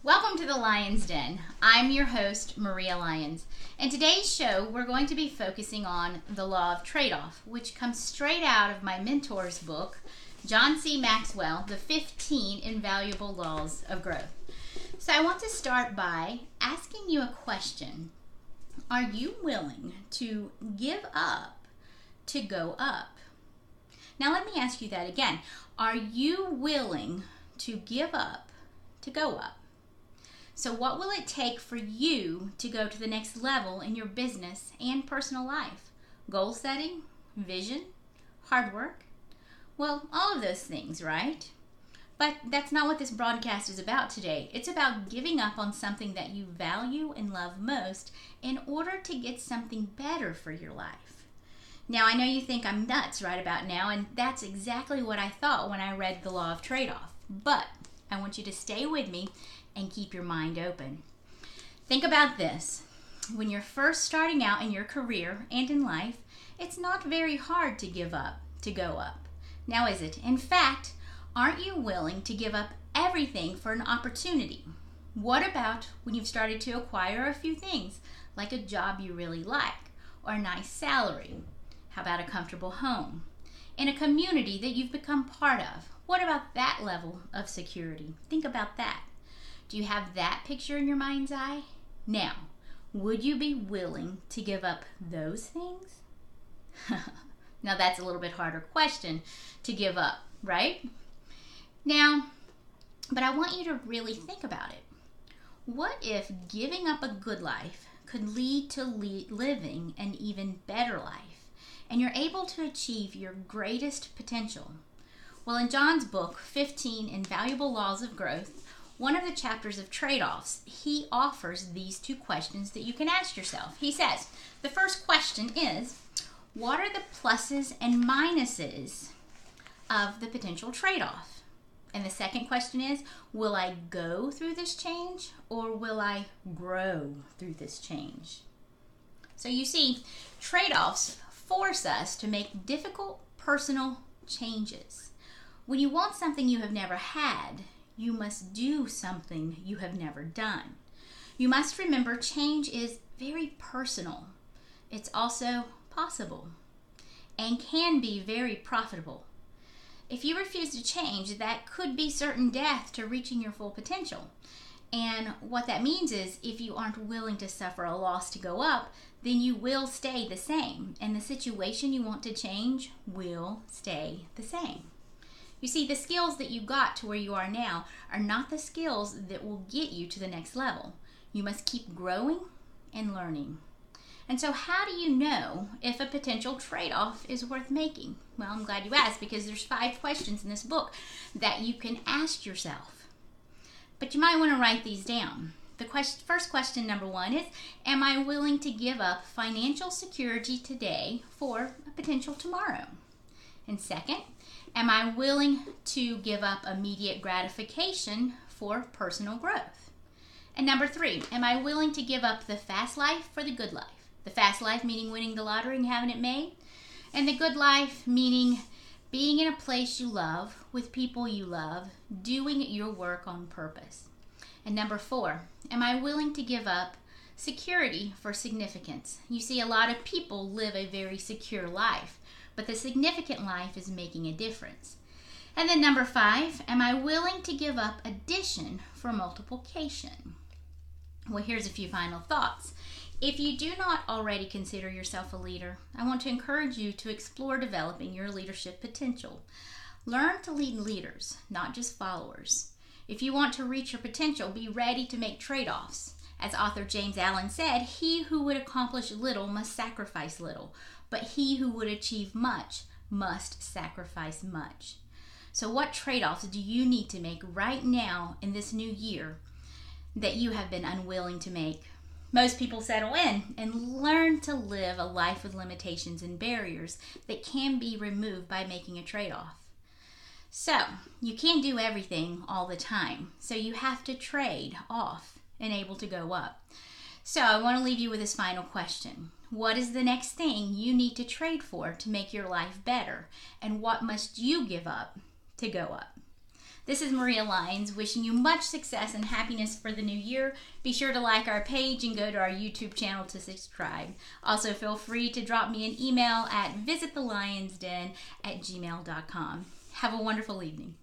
Welcome to the Lyons Den. I'm your host, Maria Lyons. In today's show, we're going to be focusing on the law of trade-off, which comes straight out of my mentor's book, John C. Maxwell, The 15 Invaluable Laws of Growth. So I want to start by asking you a question. Are you willing to give up to go up? Now let me ask you that again. Are you willing to give up to go up? So what will it take for you to go to the next level in your business and personal life? Goal setting, vision, hard work? Well, all of those things, right? But that's not what this broadcast is about today. It's about giving up on something that you value and love most in order to get something better for your life. Now, I know you think I'm nuts right about now, and that's exactly what I thought when I read The Law of Trade-Off. But I want you to stay with me and keep your mind open. Think about this. When you're first starting out in your career and in life, it's not very hard to give up to go up. Now is it? In fact, aren't you willing to give up everything for an opportunity? What about when you've started to acquire a few things, like a job you really like, or a nice salary? How about a comfortable home? In a community that you've become part of? What about that level of security? Think about that. Do you have that picture in your mind's eye? Now, would you be willing to give up those things? Now that's a little bit harder question to give up, right? Now, but I want you to really think about it. What if giving up a good life could lead to living an even better life, and you're able to achieve your greatest potential? Well, in John's book, 15 Invaluable Laws of Growth, one of the chapters of trade-offs, he offers these two questions that you can ask yourself. He says, the first question is, what are the pluses and minuses of the potential trade-off? And the second question is, will I go through this change or will I grow through this change? So you see, trade-offs force us to make difficult personal changes. When you want something you have never had, you must do something you have never done. You must remember change is very personal. It's also possible and can be very profitable. If you refuse to change, that could be certain death to reaching your full potential. And what that means is if you aren't willing to suffer a loss to go up, then you will stay the same, and the situation you want to change will stay the same. You see, the skills that you got to where you are now are not the skills that will get you to the next level. You must keep growing and learning. And so how do you know if a potential trade-off is worth making? Well, I'm glad you asked, because there's 5 questions in this book that you can ask yourself. But you might want to write these down. The first question, number 1, is, am I willing to give up financial security today for a potential tomorrow? And second, am I willing to give up immediate gratification for personal growth? And number 3, am I willing to give up the fast life for the good life? The fast life meaning winning the lottery and having it made, and the good life meaning being in a place you love, with people you love, doing your work on purpose. And number 4, am I willing to give up security for significance? You see, a lot of people live a very secure life, but the significant life is making a difference. And then number 5, am I willing to give up addition for multiplication? Well, here's a few final thoughts. If you do not already consider yourself a leader, I want to encourage you to explore developing your leadership potential. Learn to lead leaders, not just followers. If you want to reach your potential, be ready to make trade-offs. As author James Allen said, he who would accomplish little must sacrifice little, but he who would achieve much must sacrifice much. So what trade-offs do you need to make right now in this new year that you have been unwilling to make? Most people settle in and learn to live a life with limitations and barriers that can be removed by making a trade-off. So, you can't do everything all the time, so you have to trade off and able to go up. So, I want to leave you with this final question. What is the next thing you need to trade for to make your life better? And what must you give up to go up? This is Maria Lyons wishing you much success and happiness for the new year. Be sure to like our page and go to our YouTube channel to subscribe. Also, feel free to drop me an email at visitthelionsden@gmail.com. Have a wonderful evening.